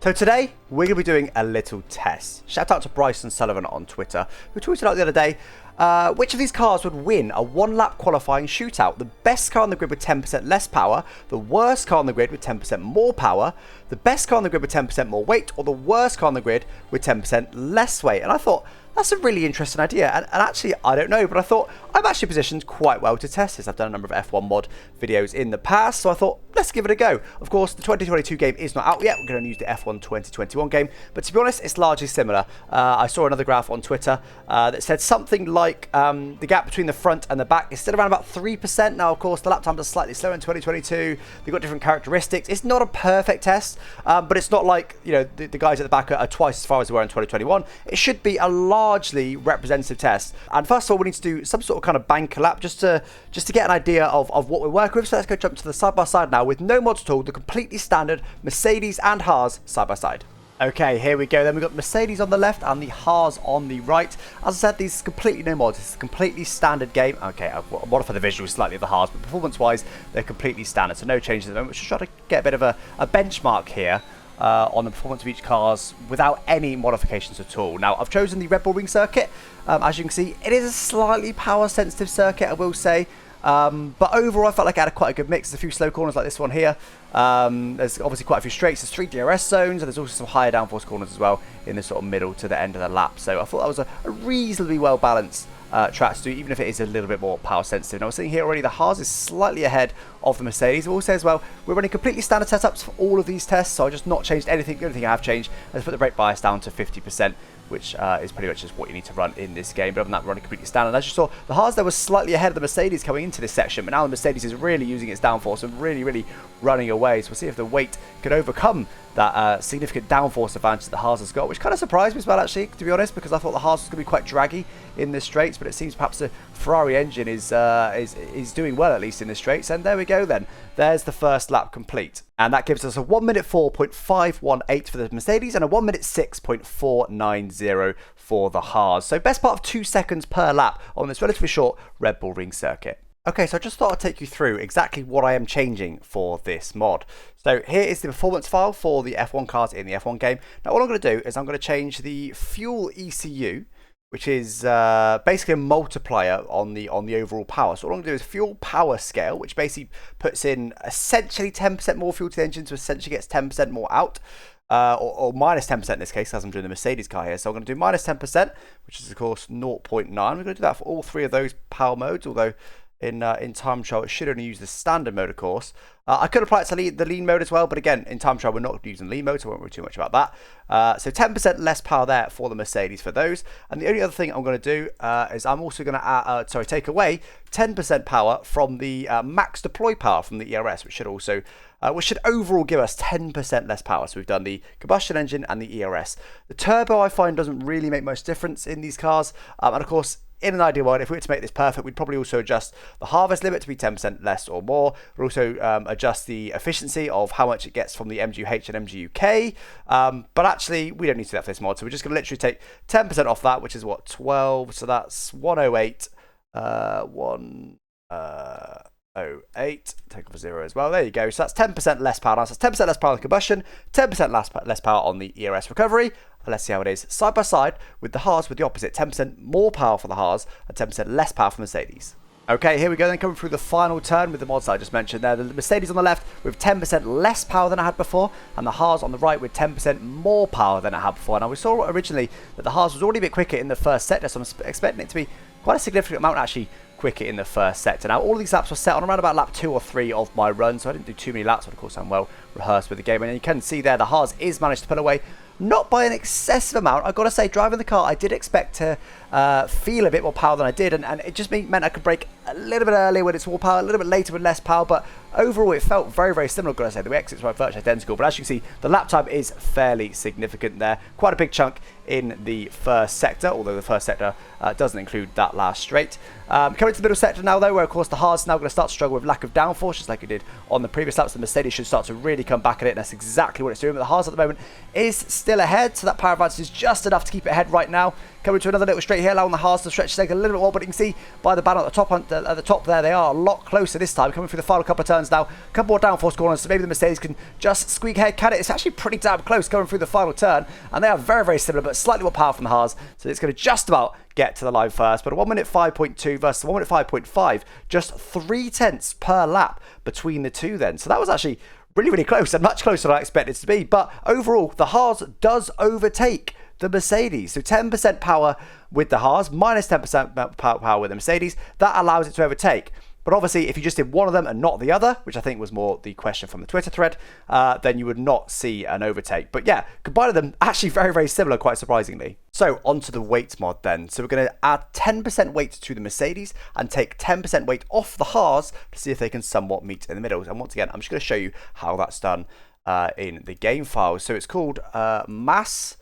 So today, we're going to be doing a little test. Shout out to Bryson Sullivan on Twitter, who tweeted out the other day, which of these cars would win a one-lap qualifying shootout? The best car on the grid with 10% less power, the worst car on the grid with 10% more power, the best car on the grid with 10% more weight, or the worst car on the grid with 10% less weight? And I thought, that's a really interesting idea, and actually, I don't know, but I thought I'm actually positioned quite well to test this. I've done a number of F1 mod videos in the past, so I thought, let's give it a go. Of course, the 2022 game is not out yet. We're going to use the F1 2021 game, but to be honest, it's largely similar. I saw another graph on Twitter that said something like the gap between the front and the back is still around about 3%. Now, of course, the lap times are slightly slower in 2022. They've got different characteristics. It's not a perfect test, but it's not like, you know, the guys at the back are twice as far as they were in 2021. It should be a largely representative test. And first of all, we need to do some sort of kind of banker lap just to get an idea of what we're working with. So let's go jump to the side by side now with no mods at all, the completely standard Mercedes and Haas side by side. Okay, here we go then. We've got Mercedes on the left and the Haas on the right. As I said, these are completely no mods. It's a completely standard game. Okay, I've modified the visuals slightly of the Haas, but performance-wise, they're completely standard. So no changes at the moment. We're just trying to get a bit of a benchmark here on the performance of each cars without any modifications at all. Now, I've chosen the Red Bull Ring circuit. As you can see, it is a slightly power-sensitive circuit, I will say. But overall, I felt like I had quite a good mix. There's a few slow corners like this one here. There's obviously quite a few straights. There's 3 DRS zones, and there's also some higher downforce corners as well in the sort of middle to the end of the lap. So I thought that was a reasonably well-balanced track to do, even if it is a little bit more power sensitive. Now, we're seeing here already the Haas is slightly ahead of the Mercedes. We'll say as well, we're running completely standard setups for all of these tests, so I just not changed anything. The only thing I have changed is put the brake bias down to 50%, which is pretty much just what you need to run in this game. But other than that, we're running completely standard. And as you saw, the Haas there was slightly ahead of the Mercedes coming into this section, but now the Mercedes is really using its downforce and really running away. So we'll see if the weight could overcome that significant downforce advantage that the Haas has got, which kind of surprised me as well, actually, to be honest, because I thought the Haas was going to be quite draggy in the straights, but it seems perhaps the Ferrari engine is doing well, at least in the straights. And there we go then. There's the first lap complete. And that gives us a 1 minute 4.518 for the Mercedes and a 1 minute 6.490 for the Haas. So best part of 2 seconds per lap on this relatively short Red Bull Ring circuit. Okay, so I just thought I'd take you through exactly what I am changing for this mod. So here is the performance file for the F1 cars in the F1 game. Now all I'm going to do is I'm going to change the fuel ECU, which is basically a multiplier on the overall power. So what I'm going to do is fuel power scale, which basically puts in essentially 10% more fuel to the engine, so essentially gets 10% more out. Or minus 10% in this case, as I'm doing the Mercedes car here. So I'm going to do minus 10%, which is of course 0.9. We're going to do that for all 3 of those power modes, although in time trial it should only use the standard mode, of course. I could apply it to the lean mode as well, but again, in time trial we're not using lean mode, so I won't worry too much about that. So 10% less power there for the Mercedes for those. And the only other thing I'm going to do is I'm also going to take away 10% power from the max deploy power from the ERS, which should overall give us 10% less power. So we've done the combustion engine and the ERS. The turbo, I find, doesn't really make much difference in these cars. And of course, in an ideal world, if we were to make this perfect, we'd probably also adjust the harvest limit to be 10% less or more. We'd also adjust the efficiency of how much it gets from the MGUH and MGUK. But actually, we don't need to do that for this mod. So we're just going to literally take 10% off that, which is what, 12. So that's 108. 108. Take off a 0 as well. There you go. So that's 10% less power. Now, so that's 10% less power on the combustion, 10% less power on the ERS recovery. Let's see how it is side by side with the Haas with the opposite. 10% more power for the Haas and 10% less power for Mercedes. Okay, here we go then, coming through the final turn with the mods I just mentioned there. The Mercedes on the left with 10% less power than I had before, and the Haas on the right with 10% more power than I had before. Now, we saw originally that the Haas was already a bit quicker in the first sector, so I'm expecting it to be quite a significant amount actually quicker in the first sector. Now, all of these laps were set on around about lap 2 or 3 of my run, so I didn't do too many laps, but of course I'm well rehearsed with the game. And you can see there the Haas is managed to pull away, not by an excessive amount. I've got to say, driving the car, I did expect to feel a bit more power than I did, and it just meant I could brake a little bit earlier when it's more power, a little bit later with less power, but overall it felt very similar. I've got to say, the exits were virtually identical, but as you can see, the lap time is fairly significant there. Quite a big chunk in the first sector, although the first sector doesn't include that last straight. Coming to the middle sector now, though, where of course the Haas is now going to start to struggle with lack of downforce, just like it did on the previous laps. The Mercedes should start to really come back at it, and that's exactly what it's doing. But the Haas at the moment is still ahead, so that power advantage is just enough to keep it ahead right now. Coming to another little straight here, allowing the Haas to stretch his leg a little bit more, but you can see by the banner at the top the top there. They are a lot closer this time, coming through the final couple of turns now. A couple more downforce corners, so maybe the Mercedes can just squeak ahead. Can it? It's actually pretty damn close coming through the final turn, and they are very, very similar, but slightly more powerful than the Haas, so it's going to just about get to the line first. But a 1 minute 5.2 versus a 1 minute 5.5, just 0.3 per lap between the two then. So that was actually really, really close, and much closer than I expected it to be. But overall, the Haas does overtake the Mercedes. So 10% power with the Haas, minus 10% power with the Mercedes. That allows it to overtake. But obviously, if you just did one of them and not the other, which I think was more the question from the Twitter thread, then you would not see an overtake. But yeah, combining them, actually very, very similar, quite surprisingly. So onto the weight mod then. So we're going to add 10% weight to the Mercedes and take 10% weight off the Haas to see if they can somewhat meet in the middle. And once again, I'm just going to show you how that's done in the game files. So it's called mass.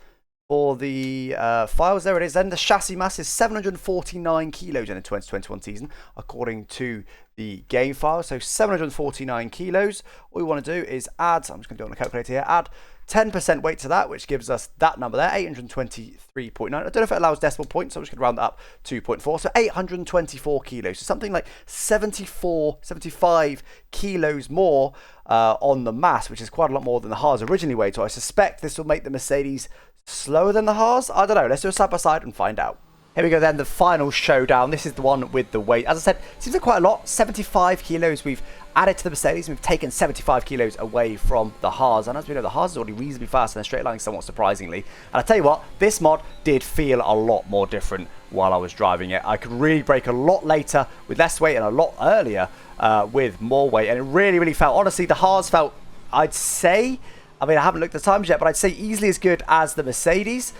For the files, there it is. Then the chassis mass is 749 kilos in the 2021 season, according to the game file. So 749 kilos. All we want to do is add, I'm just going to do it on a calculator here, add 10% weight to that, which gives us that number there, 823.9. I don't know if it allows decimal points, so I'm just going to round that up 2.4. So 824 kilos. So something like 75 kilos more on the mass, which is quite a lot more than the Haas originally weighed. So I suspect this will make the Mercedes slower than the Haas. I don't know. Let's do a side by side and find out. Here we go then, the final showdown. This is the one with the weight. As I said, it seems like quite a lot. 75 kilos we've added to the Mercedes. We've taken 75 kilos away from the Haas. And as we know, the Haas is already reasonably fast in the straight line, somewhat surprisingly. And I tell you what, this mod did feel a lot more different while I was driving it. I could really brake a lot later with less weight and a lot earlier with more weight. And it really, really felt, honestly, the Haas felt, I'd say, I mean, I haven't looked at the times yet, but I'd say easily as good as the Mercedes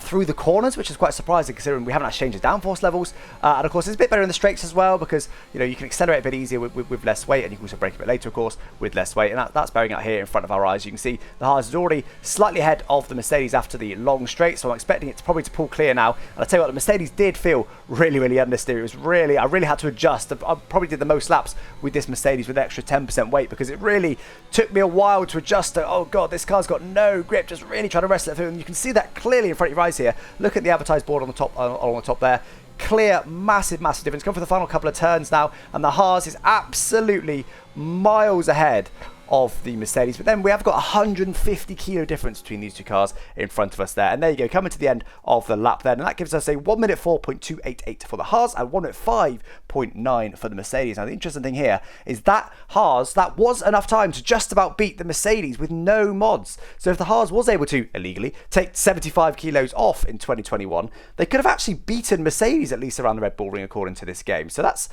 through the corners, which is quite surprising considering we haven't actually changed the downforce levels. And of course, it's a bit better in the straights as well because, you know, you can accelerate a bit easier with less weight, and you can also brake a bit later, of course, with less weight. And that's bearing out here in front of our eyes. You can see the Haas is already slightly ahead of the Mercedes after the long straight, so I'm expecting it to probably pull clear now. And I tell you what, the Mercedes did feel really, really understeer. It was really, I really had to adjust. I probably did the most laps with this Mercedes with extra 10% weight because it really took me a while to adjust to, oh God, this car's got no grip, just really trying to wrestle it through. And you can see that clearly in front of your eyes here. Look at the advertised board on the top, along the top there. Clear, massive, massive difference. Come for the final couple of turns now, and the Haas is absolutely miles ahead of the Mercedes. But then we have got 150 kilo difference between these two cars in front of us there. And there you go, coming to the end of the lap then. And that gives us a 1 minute 4.288 for the Haas and 1 minute 5.9 for the Mercedes. Now the interesting thing here is that Haas, that was enough time to just about beat the Mercedes with no mods. So if the Haas was able to, illegally, take 75 kilos off in 2021, they could have actually beaten Mercedes at least around the Red Bull Ring according to this game. So that's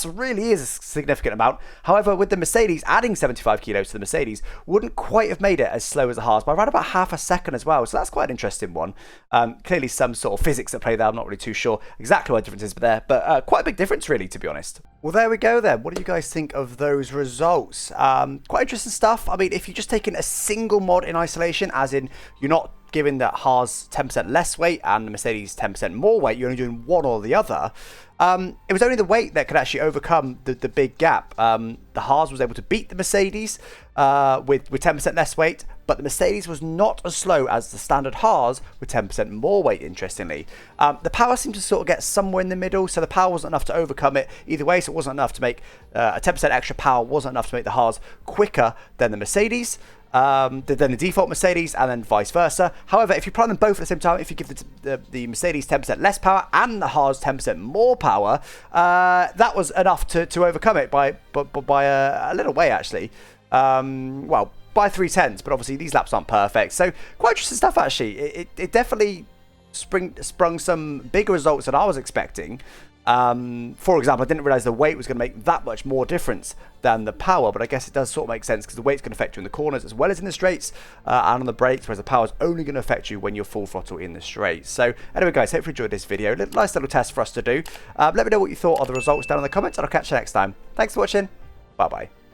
really is a significant amount. However, with the Mercedes adding 75 kilos to the Mercedes wouldn't quite have made it as slow as the Haas by around about half a second as well. So that's quite an interesting one. Clearly some sort of physics at play there. I'm not really too sure exactly what the difference is but quite a big difference really, to be honest. Well, there we go then. What do you guys think of those results? Quite interesting stuff. I mean, if you're just taking a single mod in isolation, as in you're not giving that Haas 10% less weight and the Mercedes 10% more weight, you're only doing one or the other. It was only the weight that could actually overcome the big gap. The Haas was able to beat the Mercedes with 10% less weight, but the Mercedes was not as slow as the standard Haas with 10% more weight, interestingly. The power seemed to sort of get somewhere in the middle, so the power wasn't enough to overcome it either way, so it wasn't enough to make a 10% extra power wasn't enough to make the Haas quicker than the Mercedes. Than the default Mercedes, and then vice versa. However, if you prime them both at the same time, if you give the Mercedes 10% less power and the Haas 10% more power, that was enough to overcome it by a little way, actually. Well, by 0.3, but obviously these laps aren't perfect. So quite interesting stuff, actually. It definitely sprung some bigger results than I was expecting. For example, I didn't realize the weight was going to make that much more difference than the power, but I guess it does sort of make sense because the weight's going to affect you in the corners as well as in the straights and on the brakes, whereas the power is only going to affect you when you're full throttle in the straights. So anyway, guys, hope you enjoyed this video. Nice little test for us to do. Let me know what you thought of the results down in the comments, and I'll catch you next time. Thanks for watching. Bye bye.